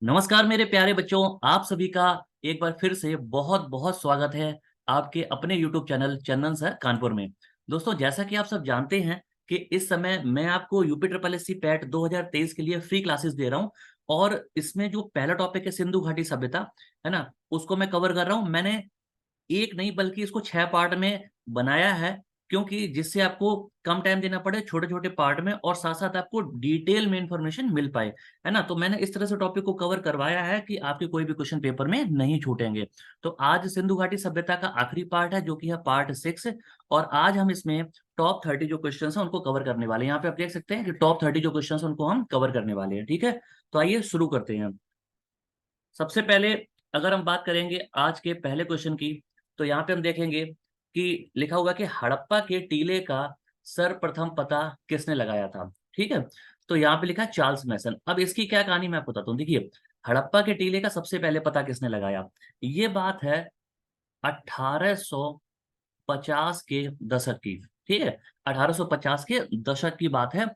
नमस्कार मेरे प्यारे बच्चों, आप सभी का एक बार फिर से बहुत बहुत स्वागत है आपके अपने YouTube चैनल चंदन सर कानपुर में। दोस्तों, जैसा कि आप सब जानते हैं कि इस समय मैं आपको UP triple S C PET 2023 के लिए फ्री क्लासेस दे रहा हूं। और इसमें जो पहला टॉपिक है सिंधु घाटी सभ्यता, है ना, उसको मैं कवर कर रहा हूं। मैंने एक नहीं बल्कि इसको 6 पार्ट में बनाया है, क्योंकि जिससे आपको कम टाइम देना पड़े छोटे छोटे पार्ट में, और साथ साथ आपको डिटेल में इंफॉर्मेशन मिल पाए, है ना। तो मैंने इस तरह से टॉपिक को कवर करवाया है कि आपके कोई भी क्वेश्चन पेपर में नहीं छूटेंगे। तो आज सिंधु घाटी सभ्यता का आखिरी पार्ट है, जो कि है पार्ट 6। और आज हम इसमें टॉप 30 जो क्वेश्चन है उनको कवर करने वाले हैं। यहाँ पे आप देख सकते हैं कि टॉप 30 जो क्वेश्चन है उनको हम कवर करने वाले हैं। ठीक है, तो आइए शुरू करते हैं। सबसे पहले अगर हम बात करेंगे आज के पहले क्वेश्चन की, तो यहाँ पे हम देखेंगे कि लिखा होगा कि हड़प्पा के टीले का सर्वप्रथम पता किसने लगाया था। ठीक है, तो यहाँ पे लिखा है चार्ल्स मैसन। अब इसकी क्या कहानी मैं आपको बताता हूँ। देखिए, हड़प्पा के टीले का सबसे पहले पता किसने लगाया, ये बात है 1850 के दशक की। ठीक है, 1850 के दशक की बात है।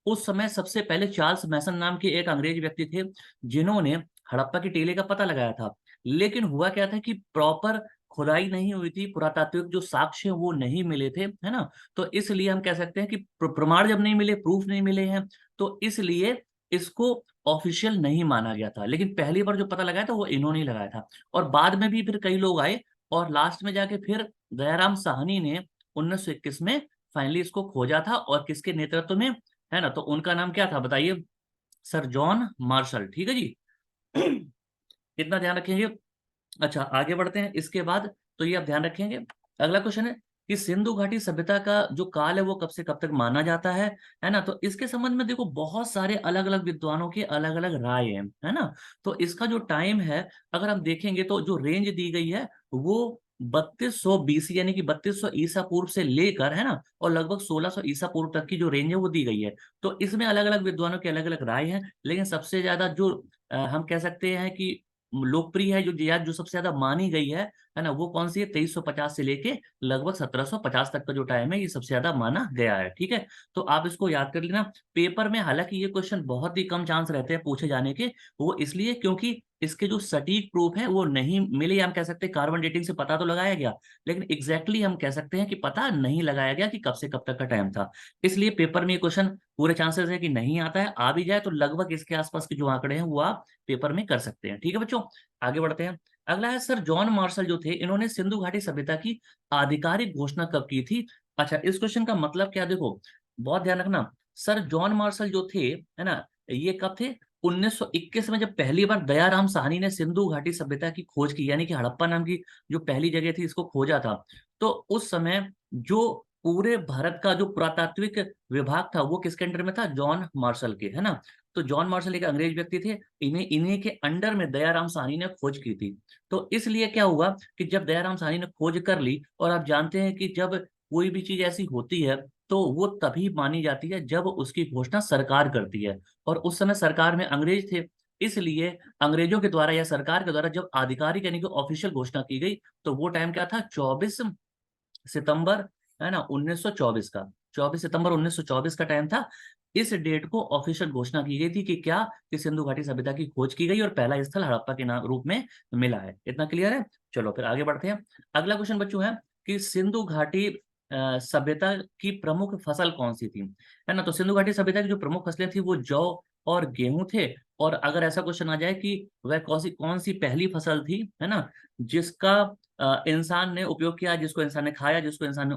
उस समय सबसे पहले चार्ल्स मैसन नाम के एक अंग्रेज व्यक्ति थे जिन्होंने हड़प्पा की टीले का पता लगाया था। लेकिन हुआ क्या था कि प्रॉपर खुदाई नहीं हुई थी, पुरातात्विक जो साक्ष्य हैं वो नहीं मिले थे, है ना। तो इसलिए हम कह सकते हैं कि प्रमाण जब नहीं मिले, प्रूफ नहीं मिले हैं, तो इसलिए इसको ऑफिशियल नहीं माना गया था। लेकिन पहली बार जो पता लगाया था वो इन्होंने ही लगाया था। और बाद में भी फिर कई लोग आए, और लास्ट में जाके फिर दयाराम साहनी ने 1921 में फाइनली इसको खोजा था। और किसके नेतृत्व में, है ना, तो उनका नाम क्या था बताइए, सर जॉन मार्शल। ठीक है जी। इतना ध्यान रखेंगे। अच्छा, आगे बढ़ते हैं इसके बाद। तो ये आप ध्यान रखेंगे। अगला क्वेश्चन है कि सिंधु घाटी सभ्यता का जो काल है वो कब से कब तक माना जाता है ना। तो इसके संबंध में देखो, बहुत सारे अलग अलग विद्वानों की अलग अलग राय है ना। तो इसका जो टाइम है, अगर हम देखेंगे तो जो रेंज दी गई है वो 3200 BC यानी कि 3200 ईसा पूर्व से लेकर, है ना, और लगभग 1600 ईसा पूर्व तक की जो रेंज है वो दी गई है। तो इसमें अलग अलग विद्वानों की अलग अलग राय है, लेकिन सबसे ज्यादा जो हम कह सकते हैं कि लोकप्रिय है, जो याद जो सबसे ज्यादा मानी गई है ना, वो कौन सी है, 2350 से लेके लगभग 1750 तक का जो टाइम है ये सबसे ज्यादा माना गया है। ठीक है, तो आप इसको याद कर लेना। पेपर में हालांकि ये क्वेश्चन बहुत ही कम चांस रहते हैं पूछे जाने के, वो इसलिए क्योंकि इसके जो सटीक प्रूफ है वो नहीं मिले। हम कह सकते हैं कार्बन डेटिंग से पता तो लगाया गया, लेकिन एग्जैक्टली हम कह सकते हैं कि पता नहीं लगाया गया कि कब से कब तक का टाइम था। इसलिए पेपर में ये क्वेश्चन पूरे चांसेस है कि नहीं आता है। आ भी जाए तो लगभग इसके आसपास के जो आंकड़े हैं वो आप पेपर में कर सकते हैं। ठीक है बच्चों, आगे बढ़ते हैं। अगला है सर जॉन मार्शल जो थे, इन्होंने सिंधु घाटी सभ्यता की आधिकारिक घोषणा कब की थी। अच्छा, इस क्वेश्चन का मतलब क्या, देखो बहुत ध्यान रखना। सर जॉन मार्शल जो थे, है ना, ये कब थे, 1921 में, जब पहली बार दयाराम साहनी ने सिंधु घाटी सभ्यता की खोज की, यानी कि हड़प्पा नाम की जो पहली जगह थी इसको खोजा था। तो उस समय जो पूरे भारत का जो पुरातात्विक विभाग था वो किसके अंडर में था, जॉन मार्शल के, है ना। तो जॉन मार्शल एक अंग्रेज व्यक्ति थे, इन्हें इन्हीं के अंडर में दयाराम साहनी ने खोज की थी। तो इसलिए क्या हुआ कि जब दयाराम साहनी ने खोज कर ली, और आप जानते हैं कि जब कोई भी चीज ऐसी होती है तो वो तभी मानी जाती है जब उसकी घोषणा सरकार करती है। और उस समय सरकार में अंग्रेज थे, इसलिए अंग्रेजों के द्वारा या सरकार के द्वारा जब आधिकारिक यानी कि ऑफिशियल घोषणा की गई, तो वो टाइम क्या था, 24 सितंबर, है ना, 1924 का। 24 सितंबर 1924 का टाइम था। इस डेट को ऑफिशियल घोषणा की गई थी कि क्या, कि सिंधु घाटी सभ्यता की खोज की गई और पहला स्थल हड़प्पा के नाम रूप में मिला है। इतना क्लियर है। चलो फिर आगे बढ़ते हैं। अगला क्वेश्चन बच्चों है कि सिंधु घाटी सभ्यता की प्रमुख फसल कौन सी थी, है ना। तो सिंधु घाटी सभ्यता की जो प्रमुख फसलें थी वो जौ और गेहूं थे। और अगर ऐसा क्वेश्चन आ जाए कि वह कौन सी पहली फसल थी, है ना, जिसका इंसान ने उपयोग किया, जिसको इंसान ने खाया, जिसको इंसान ने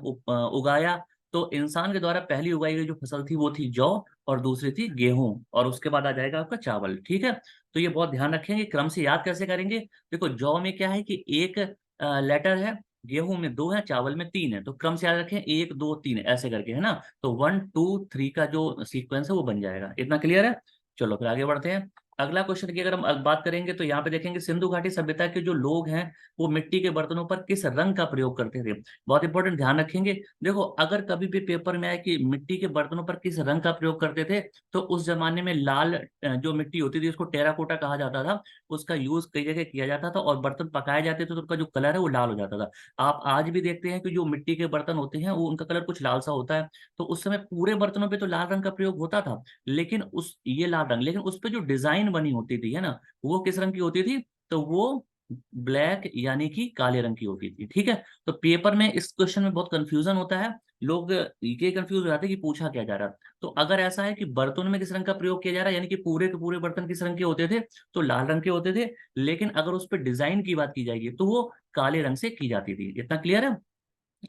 उगाया, तो इंसान के द्वारा पहली उगाई गई जो फसल थी वो थी जौ, और दूसरी थी गेहूं, और उसके बाद आ जाएगा आपका चावल। ठीक है, तो ये बहुत ध्यान रखेंगे। क्रम से याद कैसे करेंगे, देखो जौ में क्या है कि एक लेटर है, गेहूं में दो है, चावल में तीन है। तो क्रम से याद रखें, एक दो तीन ऐसे करके, है ना। तो 1 2 3 का जो सीक्वेंस है वो बन जाएगा। इतना क्लियर है। चलो फिर आगे बढ़ते हैं। अगला क्वेश्चन की अगर हम बात करेंगे तो यहाँ पे देखेंगे सिंधु घाटी सभ्यता के जो लोग हैं वो मिट्टी के बर्तनों पर किस रंग का प्रयोग करते थे। बहुत इंपॉर्टेंट, ध्यान रखेंगे। देखो, अगर कभी भी पेपर में आए कि मिट्टी के बर्तनों पर किस रंग का प्रयोग करते थे, तो उस जमाने में लाल जो मिट्टी होती थी उसको टेराकोटा कहा जाता था, उसका यूज कई जगह किया जाता था, और बर्तन पकाए जाते थे तो उनका जो कलर है वो लाल हो जाता था। आप आज भी देखते हैं कि जो मिट्टी के बर्तन होते हैं वो उनका कलर कुछ लाल सा होता है। तो उस समय पूरे बर्तनों पे तो लाल रंग का प्रयोग होता था, लेकिन उस ये लाल रंग, लेकिन उस पे जो डिजाइन लाइन बनी होती थी, है ना, वो किस रंग की होती थी? तो वो ब्लैक यानी कि काले रंग की होती थी। ठीक है, तो पेपर में इस क्वेश्चन में बहुत कंफ्यूजन होता है, लोग ये कंफ्यूज हो जाते हैं कि पूछा क्या जा रहा है। तो अगर ऐसा है कि बर्तन में किस रंग का प्रयोग किया जा रहा है, यानी कि पूरे के पूरे बर्तन किस रंग के होते थे, तो लाल रंग के होते थे। लेकिन अगर उस पर डिजाइन की बात की जाएगी तो वो काले रंग से की जाती थी। इतना क्लियर है?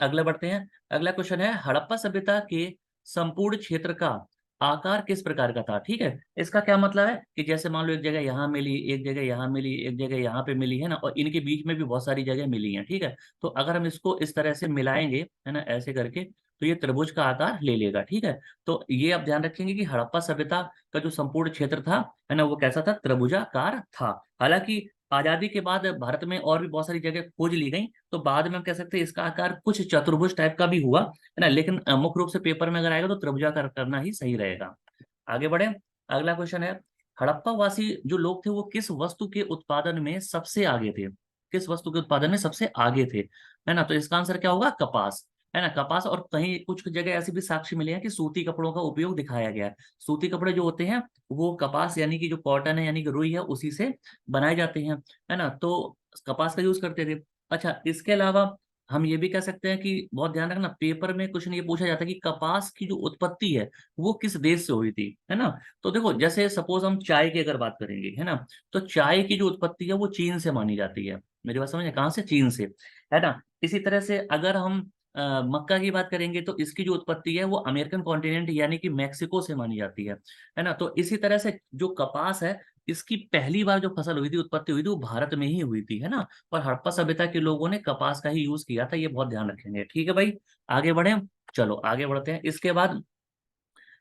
अगला बढ़ते हैं। अगला क्वेश्चन है, हड़प्पा सभ्यता के संपूर्ण क्षेत्र का आकार किस प्रकार का था? ठीक है, इसका क्या मतलब है कि जैसे मान लो एक जगह यहाँ मिली, एक जगह यहाँ मिली, एक जगह यहाँ पे मिली, है ना, और इनके बीच में भी बहुत सारी जगह मिली है। ठीक है, तो अगर हम इसको इस तरह से मिलाएंगे, है ना, ऐसे करके, तो ये त्रिभुज का आकार ले लेगा। ठीक है, तो ये आप ध्यान रखेंगे कि हड़प्पा सभ्यता का जो संपूर्ण क्षेत्र था, है ना, वो कैसा था? त्रिभुजाकार था। हालांकि आजादी के बाद भारत में और भी बहुत सारी जगह खोज ली गई, तो बाद में हम कह सकते हैं इसका आकार कुछ चतुर्भुज टाइप का भी हुआ, है ना, लेकिन मुख्य रूप से पेपर में अगर आएगा तो त्रिभुजाकार करना ही सही रहेगा। आगे बढ़े। अगला क्वेश्चन है, हड़प्पा वासी जो लोग थे वो किस वस्तु के उत्पादन में सबसे आगे थे? किस वस्तु के उत्पादन में सबसे आगे थे, है ना, तो इसका आंसर क्या होगा? कपास, है ना, कपास। और कहीं कुछ जगह ऐसी भी साक्ष्य मिले हैं कि सूती कपड़ों का उपयोग दिखाया गया है। सूती कपड़े जो होते हैं वो कपास यानी कि जो कॉटन है यानी कि रुई है उसी से बनाए जाते हैं, है ना, तो कपास का यूज करते थे। अच्छा, इसके अलावा हम ये भी कह सकते हैं कि बहुत ध्यान रखना, पेपर में क्वेश्चन ये पूछा जाता है कि कपास की जो उत्पत्ति है वो किस देश से हुई थी, है ना। तो देखो, जैसे सपोज हम चाय की अगर बात करेंगे, है ना, तो चाय की जो उत्पत्ति है वो चीन से मानी जाती है। मेरी बात समझ, कहाँ से? चीन से, है ना। इसी तरह से अगर हम मक्का की बात करेंगे तो इसकी जो उत्पत्ति है वो अमेरिकन कॉन्टिनेंट यानी कि मैक्सिको से मानी जाती है ना। तो इसी तरह से जो कपास है, इसकी पहली बार जो फसल हुई थी, उत्पत्ति हुई थी, वो भारत में ही हुई थी, है ना। और हड़प्पा सभ्यता के लोगों ने कपास का ही यूज किया था, ये बहुत ध्यान रखेंगे। ठीक है भाई, आगे बढ़े। चलो आगे बढ़ते हैं। इसके बाद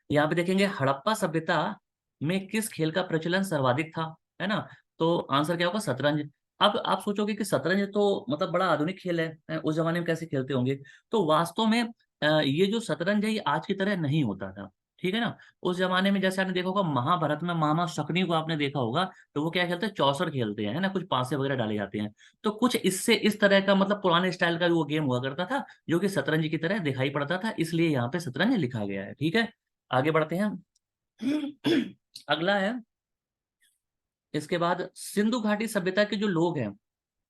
यहाँ पे देखेंगे, हड़प्पा सभ्यता में किस खेल का प्रचलन सर्वाधिक था, है ना। तो आंसर क्या होगा? शतरंज। अब आप सोचोगे कि शतरंज तो मतलब बड़ा आधुनिक खेल है, उस जमाने में कैसे खेलते होंगे? तो वास्तव में ये जो शतरंज है ये आज की तरह नहीं होता था। ठीक है ना। उस जमाने में जैसे आपने देखा होगा महाभारत में मामा शकुनी को आपने देखा होगा, तो वो क्या खेलते हैं? चौसर खेलते हैं, है ना, कुछ पासे वगैरह डाले जाते हैं। तो कुछ इससे इस तरह का मतलब पुराने स्टाइल का वो गेम हुआ करता था, जो कि शतरंज की तरह दिखाई पड़ता था, इसलिए यहाँ पे शतरंज लिखा गया है। ठीक है, आगे बढ़ते हैं। अगला है, इसके बाद सिंधु घाटी सभ्यता के जो लोग हैं,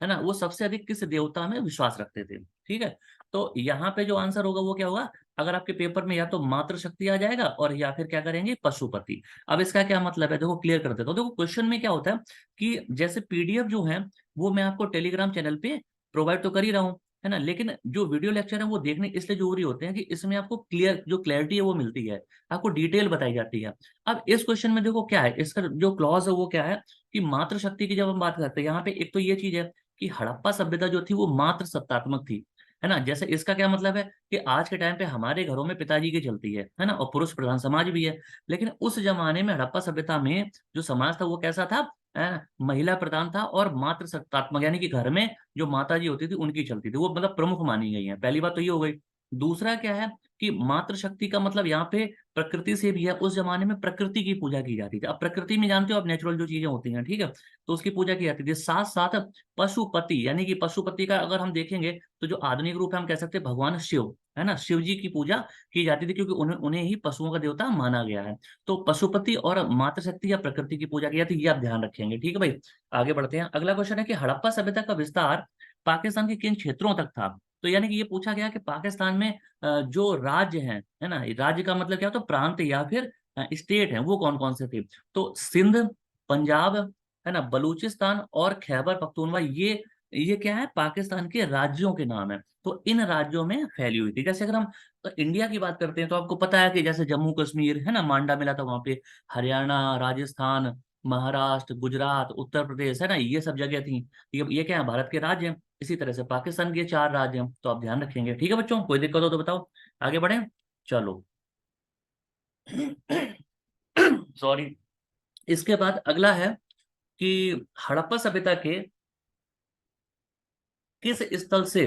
है ना, वो सबसे अधिक किस देवता में विश्वास रखते थे? ठीक है, तो यहाँ पे जो आंसर होगा वो क्या होगा? अगर आपके पेपर में या तो मातृशक्ति आ जाएगा और या फिर क्या करेंगे? पशुपति। अब इसका क्या मतलब है? देखो क्लियर कर देता हूँ। देखो क्वेश्चन में क्या होता है कि जैसे पीडीएफ जो है वो मैं आपको टेलीग्राम चैनल पे प्रोवाइड तो कर ही रहा हूँ, है ना, लेकिन जो वीडियो लेक्चर है वो देखने इसलिए जरूरी होते हैं कि इसमें आपको क्लियर जो क्लैरिटी है वो मिलती है, आपको डिटेल बताई जाती है। अब इस क्वेश्चन में देखो क्या है, इसका जो क्लॉज है वो क्या है कि मातृशक्ति की जब हम बात करते हैं, यहाँ पे एक तो ये चीज है कि हड़प्पा सभ्यता जो थी वो मात्र सत्तात्मक थी, है ना। जैसे इसका क्या मतलब है कि आज के टाइम पे हमारे घरों में पिताजी की चलती है ना, और पुरुष प्रधान समाज भी है। लेकिन उस जमाने में हड़प्पा सभ्यता में जो समाज था वो कैसा था? है ना, महिला प्रधान था और मात्र सत्तात्मक, यानी कि घर में जो माता जी होती थी उनकी चलती थी, वो मतलब प्रमुख मानी गई है। पहली बात तो ये हो गई। दूसरा क्या है कि मातृशक्ति का मतलब यहाँ पे प्रकृति से भी है। उस जमाने में प्रकृति की पूजा की जाती थी। अब प्रकृति में जानते हो आप, नेचुरल जो चीजें होती हैं, ठीक है, तो उसकी पूजा की जाती थी। साथ साथ पशुपति, यानी कि पशुपति का अगर हम देखेंगे तो जो आधुनिक रूप है हम कह सकते हैं भगवान शिव, है ना, शिव जी की पूजा की जाती थी, क्योंकि उन्हें उन्हें ही पशुओं का देवता माना गया है। तो पशुपति और मातृशक्ति या प्रकृति की पूजा की जाती है, ये आप ध्यान रखेंगे। ठीक है भाई, आगे बढ़ते हैं। अगला क्वेश्चन है कि हड़प्पा सभ्यता का विस्तार पाकिस्तान के किन क्षेत्रों तक था? तो यानी कि ये पूछा गया कि पाकिस्तान में जो राज्य हैं, है ना, राज्य का मतलब क्या होता है? प्रांत या फिर स्टेट है, वो कौन कौन से थे? तो सिंध, पंजाब, है ना, बलूचिस्तान और खैबर पख्तूनवा, ये क्या है? पाकिस्तान के राज्यों के नाम है। तो इन राज्यों में फैली हुई थी। जैसे अगर हम तो इंडिया की बात करते हैं तो आपको पता है कि जैसे जम्मू कश्मीर, है ना, मांडा मिला था वहां पे, हरियाणा, राजस्थान, महाराष्ट्र, गुजरात, उत्तर प्रदेश, है ना, ये सब जगह थी। ये क्या है? भारत के राज्य हैं। इसी तरह से पाकिस्तान के 4 राज्य हैं, तो आप ध्यान रखेंगे। ठीक है बच्चों, कोई दिक्कत हो तो बताओ, आगे बढ़े। चलो। सॉरी। इसके बाद अगला है कि हड़प्पा सभ्यता के किस स्थल से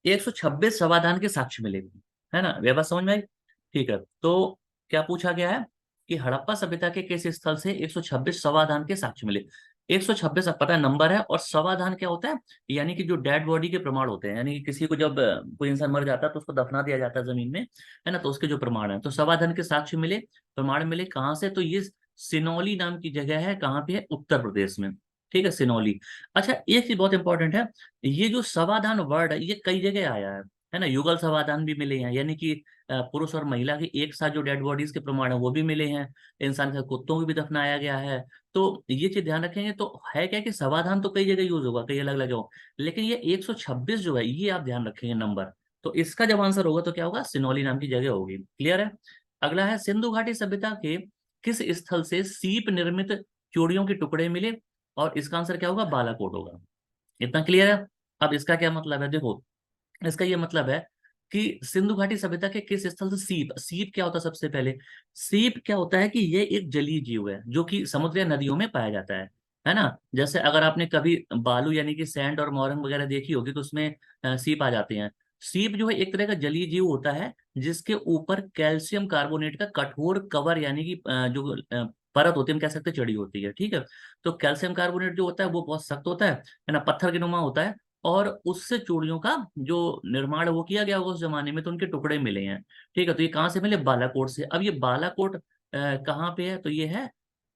126 समाधान के साक्ष्य मिले, है ना, ये बात समझ में आई? ठीक है, तो क्या पूछा गया है कि हड़प्पा सभ्यता के किस स्थल से 126 समाधान के साक्ष्य मिले? 126 अब पता है नंबर है, और समाधान क्या होता है? यानी कि जो डेड बॉडी के प्रमाण होते हैं, यानी कि किसी को जब कोई इंसान मर जाता है तो उसको दफना दिया जाता है जमीन में, है ना, तो उसके जो प्रमाण है, तो समाधान के साक्ष्य मिले, प्रमाण मिले कहाँ से? तो ये सिनौली नाम की जगह है, कहाँ पे है, उत्तर प्रदेश में। ठीक है, सिनौली। अच्छा, एक चीज बहुत इंपॉर्टेंट है, ये जो समाधान वर्ड है ये कई जगह आया है ना, युगल समाधान भी मिले हैं, यानी कि पुरुष और महिला के एक साथ जो डेड बॉडीज के प्रमाण है वो भी मिले हैं, इंसान के कुत्तों को भी दफनाया गया है। तो ये चीज ध्यान रखेंगे। तो है क्या कि समाधान तो कई जगह यूज होगा, कई अलग अलग जगह, लेकिन ये 126 जो है ये आप ध्यान रखेंगे नंबर। तो इसका जब आंसर होगा तो क्या होगा, सिनौली नाम की जगह होगी। क्लियर है। अगला है, सिंधु घाटी सभ्यता के किस स्थल से सीप निर्मित चूड़ियों के टुकड़े मिले, और इसका आंसर क्या होगा, बालाकोट होगा। इतना क्लियर है। अब इसका क्या मतलब है, देखो, इसका ये मतलब है कि सिंधु घाटी सभ्यता के किस स्थल से सीप, सीप क्या होता है सबसे पहले, सीप क्या होता है कि ये एक जलीय जीव है जो कि समुद्र या नदियों में पाया जाता है ना। जैसे अगर आपने कभी बालू यानी कि सैंड और मोरंग वगैरह देखी होगी तो उसमें सीप आ जाते हैं। सीप जो है एक तरह का जलीय जीव होता है जिसके ऊपर कैल्शियम कार्बोनेट का कठोर कवर यानी कि जो परत होती है, हम कह सकते हैं चढ़ी होती है। ठीक है। तो कैल्शियम कार्बोनेट जो होता है वो बहुत सख्त होता है ना, पत्थर के नुमा होता है, और उससे चूड़ियों का जो निर्माण है वो किया गया होगा उस जमाने में, तो उनके टुकड़े मिले हैं। ठीक है। तो ये कहाँ से मिले, बालाकोट से। अब ये बालाकोट कहाँ पे है, तो ये है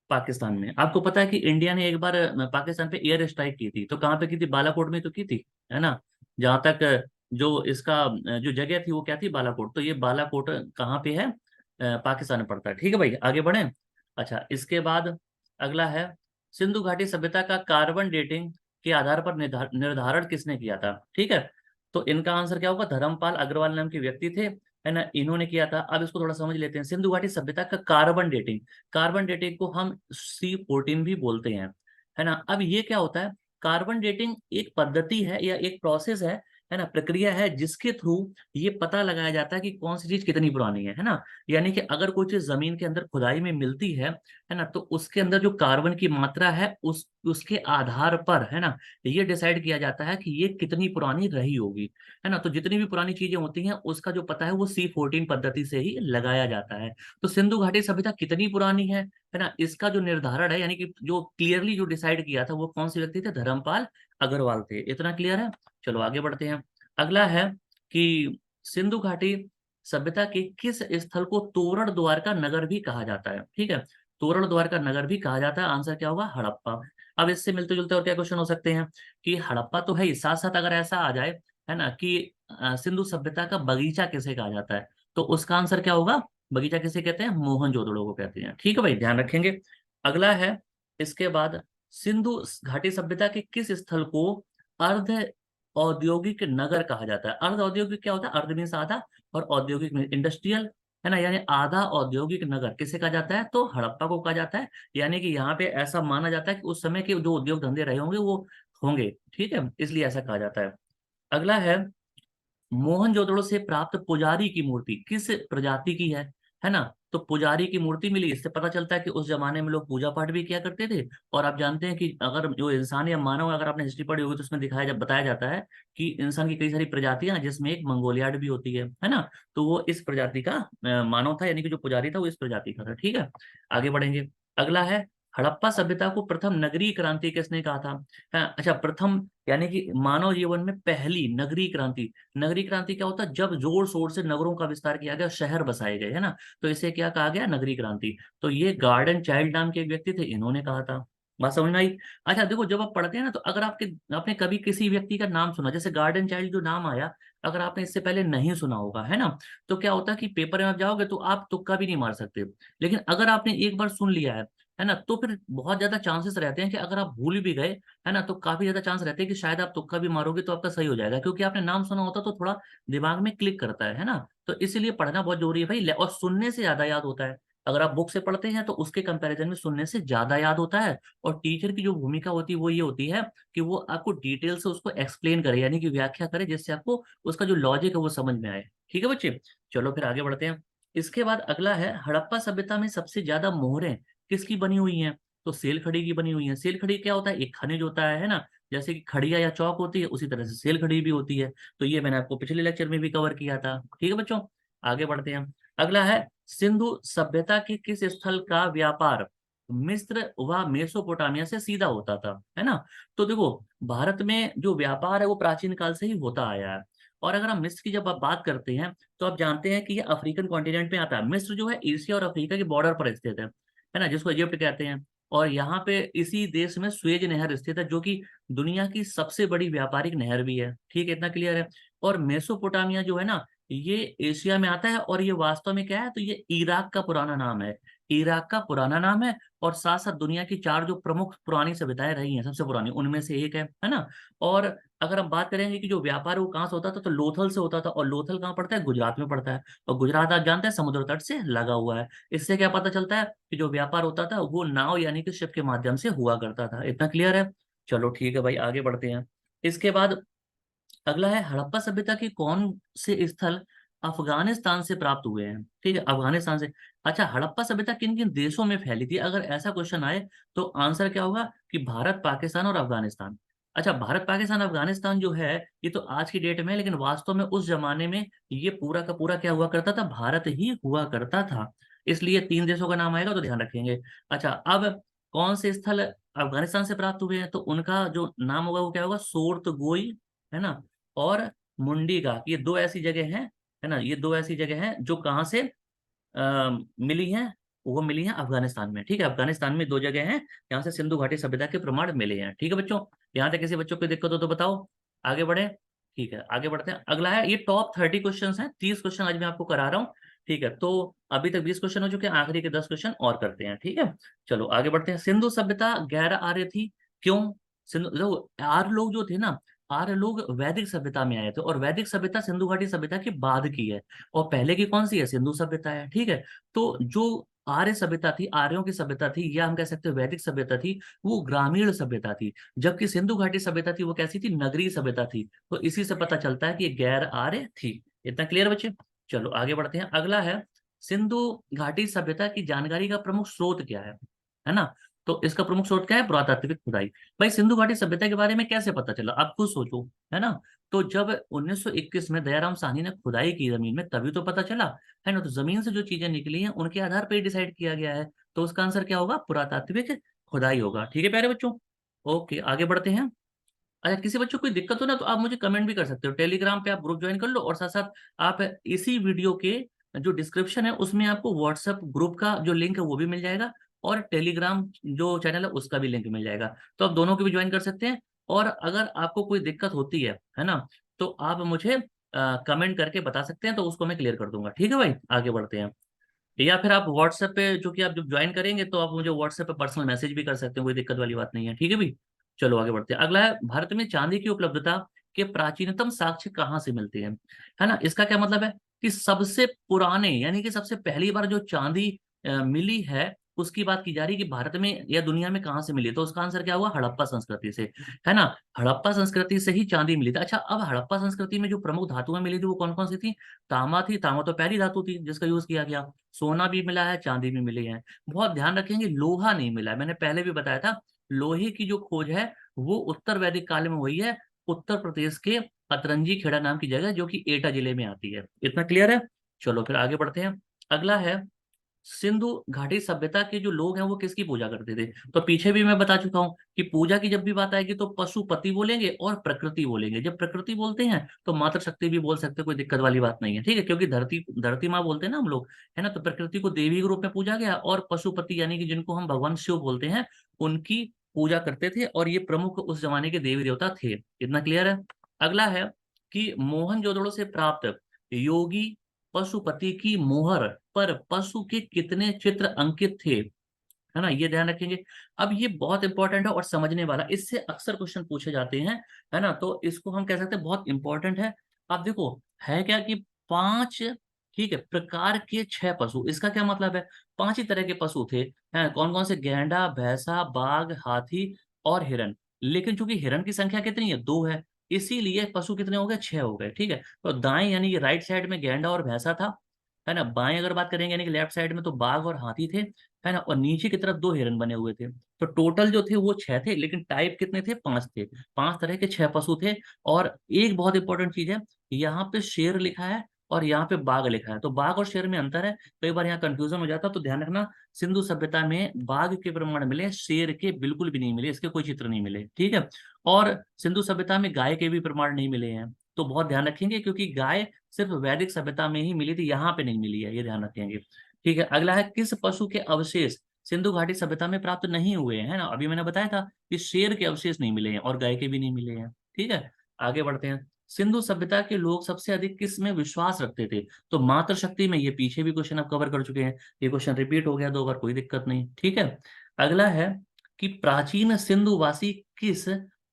पाकिस्तान में। आपको पता है कि इंडिया ने एक बार पाकिस्तान पे एयर स्ट्राइक की थी, तो कहाँ पे की थी, बालाकोट में तो की थी, है ना। जहां तक जो इसका जो जगह थी वो क्या थी, बालाकोट। तो ये बालाकोट कहाँ पे है, पाकिस्तान में पड़ता है। ठीक है भाई, आगे बढ़े। अच्छा, इसके बाद अगला है, सिंधु घाटी सभ्यता का कार्बन डेटिंग के आधार पर निर्धारण किसने किया था। ठीक है। तो इनका आंसर क्या होगा, धर्मपाल अग्रवाल नाम के व्यक्ति थे, है ना, इन्होंने किया था। अब इसको थोड़ा समझ लेते हैं, सिंधु घाटी सभ्यता का कार्बन डेटिंग, कार्बन डेटिंग को हम C14 भी बोलते हैं, है ना। अब ये क्या होता है, कार्बन डेटिंग एक पद्धति है या एक प्रोसेस है ना, प्रक्रिया है जिसके थ्रू ये पता लगाया जाता है कि कौन सी चीज कितनी पुरानी है ना। यानी कि अगर कोई चीज जमीन के अंदर खुदाई में मिलती है ना, तो उसके अंदर जो कार्बन की मात्रा है उसके आधार पर, है ना, ये डिसाइड किया जाता है कि ये कितनी पुरानी रही होगी, है ना। तो जितनी भी पुरानी चीजें होती हैं उसका जो पता है वो C14 पद्धति से ही लगाया जाता है। तो सिंधु घाटी सभ्यता कितनी पुरानी है ना, इसका जो निर्धारण है यानी कि जो क्लियरली जो डिसाइड किया था वो कौन से व्यक्ति थे, धर्मपाल अग्रवाल थे। इतना क्लियर है। चलो आगे बढ़ते हैं। अगला है कि सिंधु घाटी सभ्यता के किस स्थल को तोरण द्वारका नगर भी कहा जाता है। ठीक है। तोरण द्वारका नगर भी कहा जाता है, आंसर क्या होगा, हड़प्पा। अब इससे मिलते जुलते और क्या क्वेश्चन हो सकते हैं कि हड़प्पा तो है ही, साथ साथ अगर ऐसा आ जाए, है ना, कि सिंधु सभ्यता का बगीचा किसे कहा जाता है, तो उसका आंसर क्या होगा, बगीचा किसे कहते हैं, मोहनजोदड़ो को कहते हैं। ठीक है भाई, ध्यान रखेंगे। अगला है, इसके बाद, सिंधु घाटी सभ्यता के किस स्थल को अर्ध औद्योगिक नगर कहा जाता है। अर्ध औद्योगिक क्या होता है, अर्ध मीन्स आधा, और औद्योगिक में इंडस्ट्रियल, है ना, यानी आधा औद्योगिक नगर किसे कहा जाता है, तो हड़प्पा को कहा जाता है। यानी कि यहाँ पे ऐसा माना जाता है कि उस समय के जो उद्योग धंधे रहे होंगे वो होंगे। ठीक है, इसलिए ऐसा कहा जाता है। अगला है, मोहनजोदड़ो से प्राप्त पुजारी की मूर्ति किस प्रजाति की है ना। तो पुजारी की मूर्ति मिली, इससे पता चलता है कि उस जमाने में लोग पूजा पाठ भी किया करते थे। और आप जानते हैं कि अगर जो इंसान या मानव, अगर आपने हिस्ट्री पढ़ी होगी तो उसमें बताया जाता है कि इंसान की कई सारी प्रजातियां हैं जिसमें एक मंगोलियाड भी होती है ना। तो वो इस प्रजाति का मानव था, यानी कि जो पुजारी था वो इस प्रजाति का था। ठीक है, आगे बढ़ेंगे। अगला है, हड़प्पा सभ्यता को प्रथम नगरीय क्रांति किसने कहा था। हाँ, अच्छा, प्रथम यानी कि मानव जीवन में पहली नगरीय क्रांति। नगरीय क्रांति क्या होता है, जब जोर शोर से नगरों का विस्तार किया गया, शहर बसाए गए, है ना, तो इसे क्या कहा गया, नगरीय क्रांति। तो ये गार्डन चाइल्ड नाम के एक व्यक्ति थे, इन्होंने कहा था। बात समझ में आई। अच्छा देखो, जब आप पढ़ते हैं ना, तो अगर आपने कभी किसी व्यक्ति का नाम सुना, जैसे गार्डन चाइल्ड जो नाम आया, अगर आपने इससे पहले नहीं सुना होगा, है ना, तो क्या होता है कि पेपर में आप जाओगे तो आप तुक्का भी नहीं मार सकते। लेकिन अगर आपने एक बार सुन लिया है ना, तो फिर बहुत ज्यादा चांसेस रहते हैं कि अगर आप भूल भी गए, है ना, तो काफी ज्यादा चांस रहते हैं कि शायद आप तुक्का भी मारोगे तो आपका सही हो जाएगा, क्योंकि आपने नाम सुना होता तो थोड़ा दिमाग में क्लिक करता है ना। तो इसीलिए पढ़ना बहुत जरूरी है भाई, और सुनने से ज्यादा याद होता है। अगर आप बुक से पढ़ते हैं तो उसके कंपैरिजन में सुनने से ज्यादा याद होता है। और टीचर की जो भूमिका होती है वो ये होती है कि वो आपको डिटेल से उसको एक्सप्लेन करे, यानी कि व्याख्या करे, जिससे आपको उसका जो लॉजिक है वो समझ में आए। ठीक है बच्चे, चलो फिर आगे बढ़ते हैं। इसके बाद अगला है, हड़प्पा सभ्यता में सबसे ज्यादा मोहरें किसकी बनी हुई हैं। तो सेल खड़ी की बनी हुई है। सेल खड़ी क्या होता है, एक खनिज होता है ना, जैसे कि खड़िया या चौक होती है, उसी तरह से सेल खड़ी भी होती है। तो ये मैंने आपको पिछले लेक्चर में भी कवर किया था। ठीक है बच्चों, आगे बढ़ते हैं। अगला है, सिंधु सभ्यता के किस स्थल का व्यापार मिस्र व मेसोपोटामिया से सीधा होता था, है ना। तो देखो, भारत में जो व्यापार है वो प्राचीन काल से ही होता आया है। और अगर हम मिस्र की जब आप बात करते हैं तो आप जानते हैं कि ये अफ्रीकन कॉन्टिनेंट में आता है। मिस्र जो है एशिया और अफ्रीका के बॉर्डर पर स्थित है है ना, जिसको इजिप्ट कहते हैं। और यहाँ पे इसी देश में स्वेज नहर स्थित है, जो कि दुनिया की सबसे बड़ी व्यापारिक नहर भी है। ठीक है, इतना क्लियर है। और मेसोपोटामिया जो है ना, ये एशिया में आता है, और ये वास्तव में क्या है, तो ये इराक का पुराना नाम है। इराक का पुराना नाम है, और साथ साथ दुनिया की 4 जो प्रमुख पुरानी सभ्यताएं रही हैं, सबसे पुरानी उनमें से एक है ना। और अगर हम बात करेंगे कि जो व्यापार है वो कहाँ से होता था, तो लोथल से होता था। और लोथल कहाँ पड़ता है, गुजरात में पड़ता है। और गुजरात आप जानते हैं समुद्र तट से लगा हुआ है। इससे क्या पता चलता है कि जो व्यापार होता था वो नाव यानी कि शिप के माध्यम से हुआ करता था। इतना क्लियर है। चलो ठीक है भाई, आगे बढ़ते हैं। इसके बाद अगला है, हड़प्पा सभ्यता के कौन से स्थल अफगानिस्तान से प्राप्त हुए हैं। ठीक है, अफगानिस्तान से। अच्छा, हड़प्पा सभ्यता किन किन देशों में फैली थी, अगर ऐसा क्वेश्चन आए तो आंसर क्या होगा कि भारत, पाकिस्तान और अफगानिस्तान। अच्छा, भारत, पाकिस्तान, अफगानिस्तान जो है ये तो आज की डेट में है, लेकिन वास्तव में उस जमाने में ये पूरा का पूरा क्या हुआ करता था, भारत ही हुआ करता था। इसलिए 3 देशों का नाम आएगा तो ध्यान रखेंगे। अच्छा, अब कौन से स्थल अफगानिस्तान से प्राप्त हुए हैं, तो उनका जो नाम होगा वो क्या होगा, सोर्तगोई, है ना, और मुंडी का। ये 2 ऐसी जगह हैं, है ना, ये 2 ऐसी जगह हैं जो कहाँ से मिली हैं, वो मिली हैं अफगानिस्तान में। ठीक है, अफगानिस्तान में 2 जगह हैं यहाँ से सिंधु घाटी सभ्यता के प्रमाण मिले हैं। ठीक है बच्चों, यहाँ तक किसी बच्चों को दिक्कत हो तो बताओ, आगे बढ़े। ठीक है, आगे बढ़ते हैं। अगला है, ये टॉप 30 क्वेश्चन हैं, 30 क्वेश्चन आज मैं आपको करा रहा हूँ। ठीक है, तो अभी तक 20 क्वेश्चन हो चुके हैं, आखिरी के 10 क्वेश्चन और करते हैं। ठीक है, चलो आगे बढ़ते हैं। सिंधु सभ्यता गैर आर्य थी, क्यों? सिंधु आर्य लोग जो थे ना, आर्य लोग वैदिक सभ्यता में आए थे, और वैदिक सभ्यता सिंधु घाटी सभ्यता के बाद की है। और पहले की कौन सी है, सिंधु सभ्यता है। ठीक है, तो जो आर्य सभ्यता थी, आर्यों की सभ्यता थी, या हम कह सकते हैं वैदिक सभ्यता थी, वो ग्रामीण सभ्यता थी। जबकि सिंधु घाटी सभ्यता थी वो कैसी थी, नगरीय सभ्यता थी। तो इसी से पता चलता है कि ये गैर आर्य थी। इतना क्लियर बच्चे? चलो आगे बढ़ते हैं। अगला है, सिंधु घाटी सभ्यता की जानकारी का प्रमुख स्रोत क्या है ना। तो इसका प्रमुख स्रोत क्या है, पुरातात्विक खुदाई। भाई सिंधु घाटी सभ्यता के बारे में कैसे पता चला, आप खुद सोचो, है ना। तो जब 1921 में दयाराम साहनी ने खुदाई की जमीन में, तभी तो पता चला, है ना। तो जमीन से जो चीजें निकली हैं उनके आधार पर डिसाइड किया गया है। तो उसका आंसर क्या होगा, पुरातात्विक खुदाई होगा। ठीक है प्यारे बच्चों, ओके आगे बढ़ते हैं। अच्छा, किसी बच्चों को कोई दिक्कत हो ना तो आप मुझे कमेंट भी कर सकते हो, टेलीग्राम पे आप ग्रुप ज्वाइन कर लो, और साथ साथ आप इसी वीडियो के जो डिस्क्रिप्शन है उसमें आपको व्हाट्सएप ग्रुप का जो लिंक है वो भी मिल जाएगा, और टेलीग्राम जो चैनल है उसका भी लिंक मिल जाएगा। तो आप दोनों को भी ज्वाइन कर सकते हैं। और अगर आपको कोई दिक्कत होती है ना, तो आप मुझे कमेंट करके बता सकते हैं, तो उसको मैं क्लियर कर दूंगा। ठीक है भाई, आगे बढ़ते हैं। या फिर आप व्हाट्सएप पे, जो कि आप जब ज्वाइन करेंगे तो आप मुझे व्हाट्सएप पे पर्सनल मैसेज भी कर सकते हैं, कोई दिक्कत वाली बात नहीं है। ठीक है भाई, चलो आगे बढ़ते हैं। अगला है, भारत में चांदी की उपलब्धता के प्राचीनतम साक्ष्य कहाँ से मिलते हैं, है ना। इसका क्या मतलब है कि सबसे पुराने, यानी कि सबसे पहली बार जो चांदी मिली है उसकी बात की जा रही है कि भारत में या दुनिया में कहाँ से मिली, तो उसका आंसर क्या हुआ, हड़प्पा संस्कृति से, है ना। हड़प्पा संस्कृति से ही चांदी मिली थी। अच्छा, अब हड़प्पा संस्कृति में जो प्रमुख धातुएं मिली थी वो कौन कौन सी थी? तांबा थी, तांबा तो पहली धातु थी जिसका यूज किया गया। सोना भी मिला है, चांदी भी मिली है। बहुत ध्यान रखेंगे, लोहा नहीं मिला है। मैंने पहले भी बताया था, लोहे की जो खोज है वो उत्तर वैदिक काल में हुई है, उत्तर प्रदेश के अतरंजी खेड़ा नाम की जगह, जो कि एटा जिले में आती है। इतना क्लियर है? चलो फिर आगे बढ़ते हैं। अगला है, सिंधु घाटी सभ्यता के जो लोग हैं वो किसकी पूजा करते थे? तो पीछे भी मैं बता चुका हूं कि पूजा की जब भी बात आएगी तो पशुपति बोलेंगे और प्रकृति बोलेंगे। जब प्रकृति बोलते हैं तो मातृ शक्ति भी बोल सकते हैं, कोई दिक्कत वाली बात नहीं है। ठीक है, क्योंकि धरती धरती माँ बोलते हैं ना हम लोग, है ना। तो प्रकृति को देवी के रूप में पूजा गया, और पशुपति यानी कि जिनको हम भगवान शिव बोलते हैं, उनकी पूजा करते थे, और ये प्रमुख उस जमाने के देवी देवता थे। इतना क्लियर है? अगला है कि मोहनजोदड़ो से प्राप्त योगी पशुपति की मोहर पर पशु के कितने चित्र अंकित थे, है ना, ये ध्यान रखेंगे। अब ये बहुत इंपॉर्टेंट है और समझने वाला, इससे अक्सर क्वेश्चन पूछे जाते हैं, है ना। तो इसको हम कह सकते हैं बहुत इंपॉर्टेंट है। आप देखो, है क्या कि 5, ठीक है, प्रकार के 6 पशु, इसका क्या मतलब है, 5 ही तरह के पशु थे, हैं कौन कौन से, गैंडा, भैंसा, बाघ, हाथी और हिरन। लेकिन चूंकि हिरन की संख्या कितनी है, 2 है, इसीलिए पशु कितने हो गए, 6 हो गए। ठीक है, तो दाएं यानी कि राइट साइड में गैंडा और भैंसा था, है ना। बाएं अगर बात करेंगे यानी कि लेफ्ट साइड में, तो बाघ और हाथी थे, है ना। और नीचे की तरफ 2 हिरन बने हुए थे। तो टोटल जो थे वो 6 थे, लेकिन टाइप कितने थे, 5 थे। 5 तरह के 6 पशु थे। और एक बहुत इंपॉर्टेंट चीज है, यहाँ पे शेर लिखा है और यहाँ पे बाघ लिखा है, तो बाघ और शेर में अंतर है। कई बार यहाँ कंफ्यूजन हो जाता है, तो ध्यान रखना, सिंधु सभ्यता में बाघ के प्रमाण मिले, शेर के बिल्कुल भी नहीं मिले, इसके कोई चित्र नहीं मिले। ठीक है, और सिंधु सभ्यता में गाय के भी प्रमाण नहीं मिले हैं। तो बहुत ध्यान रखेंगे, क्योंकि गाय सिर्फ वैदिक सभ्यता में ही मिली थी, यहाँ पे नहीं मिली है, ये ध्यान रखेंगे। ठीक है, अगला है, किस पशु के अवशेष सिंधु घाटी सभ्यता में प्राप्त नहीं हुए हैं, है ना। अभी मैंने बताया था कि शेर के अवशेष नहीं मिले हैं और गाय के भी नहीं मिले हैं। ठीक है, आगे बढ़ते हैं। सिंधु सभ्यता के लोग सबसे अधिक किस में विश्वास रखते थे? तो मातृशक्ति में। ये पीछे भी क्वेश्चन आप कवर कर चुके हैं, ये क्वेश्चन रिपीट हो गया 2 बार, कोई दिक्कत नहीं। ठीक है, अगला है कि प्राचीन सिंधुवासी किस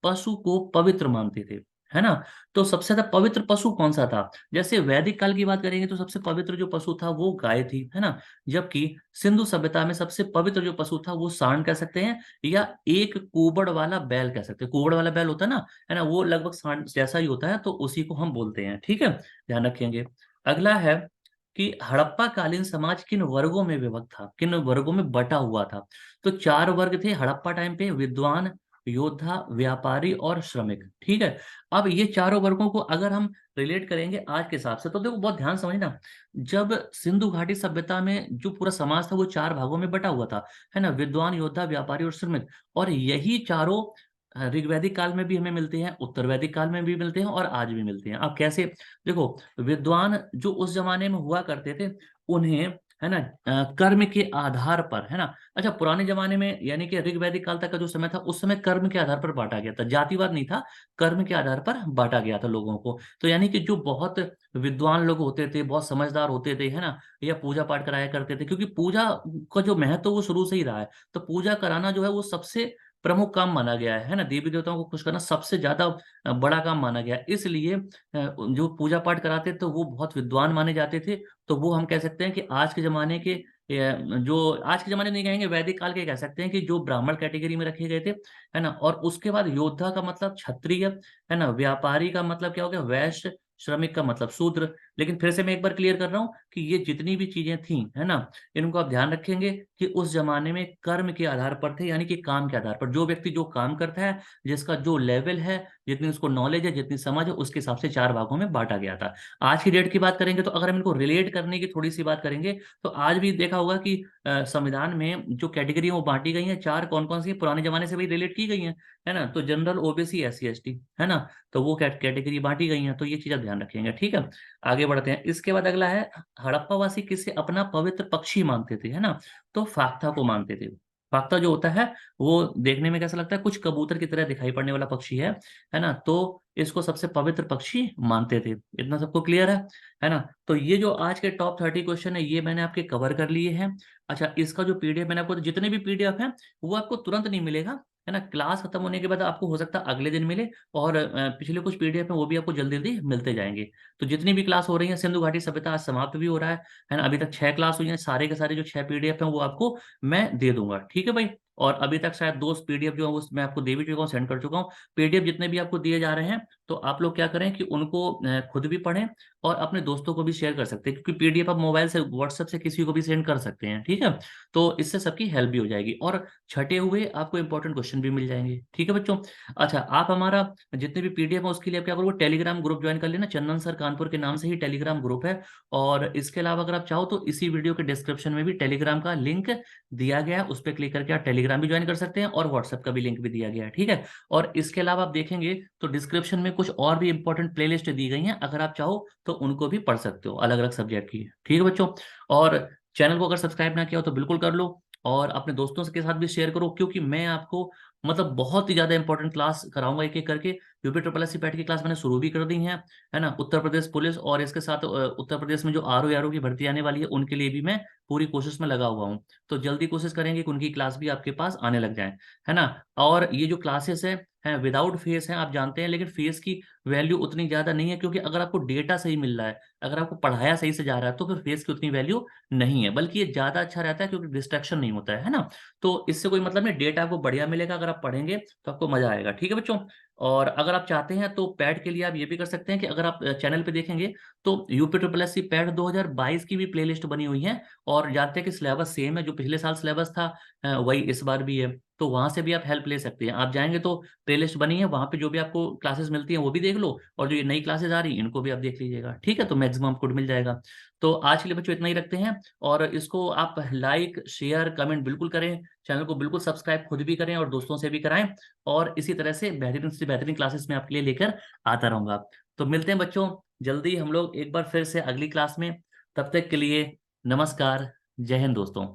पशु को पवित्र मानते थे, है ना। तो सबसे ज्यादा पवित्र पशु कौन सा था? जैसे वैदिक काल की बात करेंगे तो सबसे पवित्र जो पशु था वो गाय थी, है ना। जबकि सिंधु सभ्यता में सबसे पवित्र जो पशु था वो सांड कह सकते हैं, या एक कुबड़ वाला बैल कह सकते हैं। कुबड़ वाला बैल होता है ना, है ना, वो लगभग सांड जैसा ही होता है, तो उसी को हम बोलते हैं। ठीक है, ध्यान रखेंगे। अगला है कि हड़प्पा कालीन समाज किन वर्गों में विभक्त था, किन वर्गों में बटा हुआ था? तो 4 वर्ग थे हड़प्पा टाइम पे: विद्वान, योद्धा, व्यापारी और श्रमिक। ठीक है, अब ये चारों वर्गों को अगर हम रिलेट करेंगे आज के हिसाब से, तो देखो बहुत ध्यान समझना। जब सिंधु घाटी सभ्यता में जो पूरा समाज था वो 4 भागों में बटा हुआ था, है ना, विद्वान, योद्धा, व्यापारी और श्रमिक। और यही चारों ऋग्वैदिक काल में भी हमें मिलते हैं, उत्तर वैदिक काल में भी मिलते हैं और आज भी मिलते हैं। अब कैसे? देखो, विद्वान जो उस जमाने में हुआ करते थे, उन्हें, है ना, कर्म के आधार पर, है ना। अच्छा, पुराने जमाने में यानी कि ऋग्वैदिक काल तक का जो समय था, उस समय कर्म के आधार पर बांटा गया था, जातिवाद नहीं था, कर्म के आधार पर बांटा गया था लोगों को। तो यानी कि जो बहुत विद्वान लोग होते थे, बहुत समझदार होते थे, है ना, या पूजा पाठ कराया करते थे, क्योंकि पूजा का जो महत्व वो शुरू से ही रहा है। तो पूजा कराना जो है वो सबसे प्रमुख काम माना गया है ना। देवी देवताओं को खुश करना सबसे ज्यादा बड़ा काम माना गया है। इसलिए जो पूजा पाठ कराते तो वो बहुत विद्वान माने जाते थे। तो वो हम कह सकते हैं कि आज के जमाने के, जो आज के जमाने नहीं कहेंगे, वैदिक काल के कह सकते हैं कि जो ब्राह्मण कैटेगरी में रखे गए थे, है ना। और उसके बाद योद्धा का मतलब क्षत्रिय, है ना, व्यापारी का मतलब क्या हो गया, वैश्य, श्रमिक का मतलब शूद्र। लेकिन फिर से मैं एक बार क्लियर कर रहा हूँ कि ये जितनी भी चीजें थी, है ना, इनको आप ध्यान रखेंगे कि उस जमाने में कर्म के आधार पर थे, यानी कि काम के आधार पर जो व्यक्ति जो काम करता है, जिसका जो लेवल है, जितनी उसको नॉलेज है, जितनी समझ है, उसके हिसाब से 4 भागों में बांटा गया था। आज की डेट की बात करेंगे तो अगर हम इनको रिलेट करने की थोड़ी सी बात करेंगे, तो आज भी देखा होगा कि संविधान में जो कैटेगरी वो बांटी गई है, 4 कौन कौन सी पुराने जमाने से भी रिलेट की गई है ना। तो जनरल, ओबीसी, एससी, एसटी, है ना, तो वो कैटेगरी बांटी गई है। तो ये चीजें ध्यान रखेंगे। ठीक है, आगे बढ़ते हैं। इसके बाद अगला है, हड़प्पावासी किसे अपना पवित्र पक्षी मानते थे, है ना। तो फाख्ता को मानते थे। फाख्ता जो होता है वो देखने में कैसा लगता है, कुछ कबूतर की तरह दिखाई पड़ने वाला पक्षी है ना। तो इसको सबसे पवित्र पक्षी मानते थे। इतना सबको क्लियर है ना। तो ये जो आज के टॉप 30 क्वेश्चन है ये मैंने आपके कवर कर लिए हैं। अच्छा, इसका जो पीडीएफ मैंने आपको, जितने भी पीडीएफ हैं वो आपको तुरंत नहीं मिलेगा, है ना। क्लास खत्म होने के बाद आपको हो सकता है अगले दिन मिले, और पिछले कुछ पीडीएफ है वो भी आपको जल्दी जल्दी मिलते जाएंगे। तो जितनी भी क्लास हो रही है, सिंधु घाटी सभ्यता आज समाप्त भी हो रहा है ना। अभी तक 6 क्लास हुई है, सारे के सारे जो 6 पीडीएफ हैं वो आपको मैं दे दूंगा। ठीक है भाई। और अभी तक शायद 2 पीडीएफ जो है वो मैं आपको दे भी चुका हूँ, सेंड कर चुका हूँ। पीडीएफ जितने भी आपको दिए जा रहे हैं, तो आप लोग क्या करें कि उनको खुद भी पढ़ें और अपने दोस्तों को भी शेयर कर सकते हैं, क्योंकि पीडीएफ आप मोबाइल से, व्हाट्सएप से किसी को भी सेंड कर सकते हैं। ठीक है, तो इससे सबकी हेल्प भी हो जाएगी और छटे हुए आपको इंपॉर्टेंट क्वेश्चन भी मिल जाएंगे। ठीक है बच्चों। अच्छा, आप हमारा जितने भी पीडीएफ है उसके लिए आप क्या करोगे, टेलीग्राम ग्रुप ज्वाइन कर लेना। चंदन सर कानपुर के नाम से ही टेलीग्राम ग्रुप है। और इसके अलावा अगर आप चाहो तो इसी वीडियो के डिस्क्रिप्शन में भी टेलीग्राम का लिंक दिया गया है, उस पर क्लिक करके आप टेलीग्राम भी ज्वाइन कर सकते हैं, और व्हाट्सएप का भी लिंक भी दिया गया है। ठीक है, और इसके अलावा आप देखेंगे तो डिस्क्रिप्शन में कुछ और भी इंपॉर्टेंट प्लेलिस्ट दी गई हैं, अगर आप चाहो तो उनको भी पढ़ सकते हो, अलग अलग सब्जेक्ट की। ठीक है बच्चों। और चैनल को अगर सब्सक्राइब ना किया हो तो बिल्कुल कर लो, और अपने दोस्तों के साथ भी शेयर करो, क्योंकि मैं आपको मतलब बहुत ही ज्यादा इंपॉर्टेंट क्लास कराऊंगा एक एक करके। UP triple S C PET की क्लास मैंने शुरू भी कर दी है ना, उत्तर प्रदेश पुलिस, और इसके साथ उत्तर प्रदेश में जो आरओ की भर्ती आने वाली है उनके लिए भी मैं पूरी कोशिश में लगा हुआ हूँ। तो जल्दी कोशिश करेंगे कि उनकी क्लास भी आपके पास आने लग जाए, है ना। और ये जो क्लासेस है विदाउट फेस है, आप जानते हैं, लेकिन फेस की वैल्यू उतनी ज्यादा नहीं है, क्योंकि अगर आपको डेटा सही मिल रहा है, अगर आपको पढ़ाया सही से जा रहा है, तो फिर फेस की उतनी वैल्यू नहीं है, बल्कि ये ज्यादा अच्छा रहता है क्योंकि डिस्ट्रैक्शन नहीं होता है ना। तो इससे कोई मतलब नहीं, डेटा आपको बढ़िया मिलेगा, अगर आप पढ़ेंगे तो आपको मजा आएगा। ठीक है बच्चों। और अगर आप चाहते हैं तो पैड के लिए आप ये भी कर सकते हैं कि अगर आप चैनल पे देखेंगे तो UP triple S C PET 2022 की भी प्लेलिस्ट बनी हुई है। और जानते हैं कि सिलेबस सेम है, जो पिछले साल सिलेबस था वही इस बार भी है। तो वहां से भी आप हेल्प ले सकते हैं। आप जाएंगे तो प्लेलिस्ट बनी है, वहां पे जो भी आपको क्लासेस मिलती हैं वो भी देख लो, और जो ये नई क्लासेस आ रही हैं इनको भी आप देख लीजिएगा। ठीक है, तो मैक्सिमम आपको मिल जाएगा। तो आज के लिए बच्चों इतना ही रखते हैं, और इसको आप लाइक, शेयर, कमेंट बिल्कुल करें, चैनल को बिल्कुल सब्सक्राइब खुद भी करें और दोस्तों से भी कराएं। और इसी तरह से बेहतरीन क्लासेस में आपके लिए लेकर आता रहूंगा। तो मिलते हैं बच्चों जल्दी हम लोग एक बार फिर से अगली क्लास में। तब तक के लिए नमस्कार, जय हिंद दोस्तों।